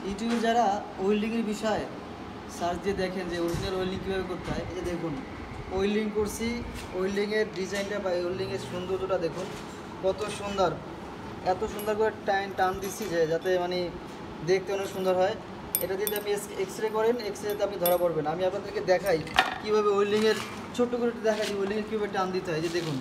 ইউটিউবে যারা ওয়েল্ডিংয়ের বিষয়ে সার্চ দিয়ে দেখেন যে অরিজিনাল ওয়েল্ডিং কীভাবে করতে হয়, এই যে দেখুন ওয়েল্ডিং করছি, ওয়েল্ডিংয়ের ডিজাইনটা বা ওয়েল্ডিংয়ের সৌন্দর্যটা দেখুন কত সুন্দর। এত সুন্দর করে টান দিচ্ছি যে যাতে মানে দেখতে অনেক সুন্দর হয়। এটা যদি আপনি এক্সরে করেন, এক্সরেতে আপনি ধরা পড়বেন। আমি আপনাদেরকে দেখাই কীভাবে ওয়েল্ডিংয়ের ছোট্ট করে দেখাই যে ওয়েল্ডিংয়ের কীভাবে টান দিতে হয়। যে দেখুন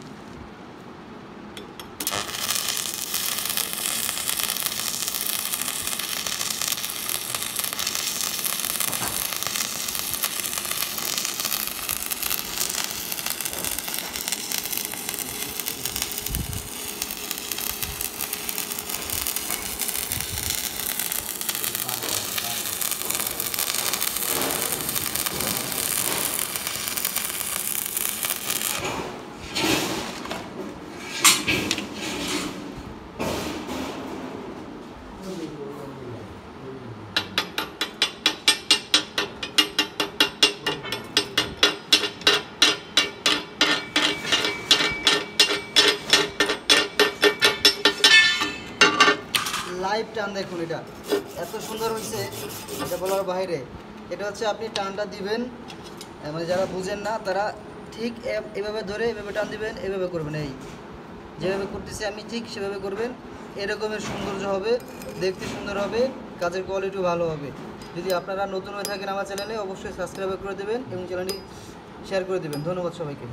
লাইভ টান দেখুন, এটা এত সুন্দর হয়েছে, এটা বলার বাইরে। এটা হচ্ছে আপনি টানটা দিবেন, মানে যারা বুঝেন না তারা ঠিক এভাবে ধরে এভাবে টান দিবেন, এভাবে করবেন। এই যেভাবে করতেছি আমি ঠিক সেভাবে করবেন। এরকমের সৌন্দর্য হবে, দেখতে সুন্দর হবে, কাজের কোয়ালিটিও ভালো হবে। যদি আপনারা নতুন হয়ে থাকেন আমার চ্যানেলে, অবশ্যই সাবস্ক্রাইব করে দেবেন এবং চ্যানেলটি শেয়ার করে দেবেন। ধন্যবাদ সবাইকে।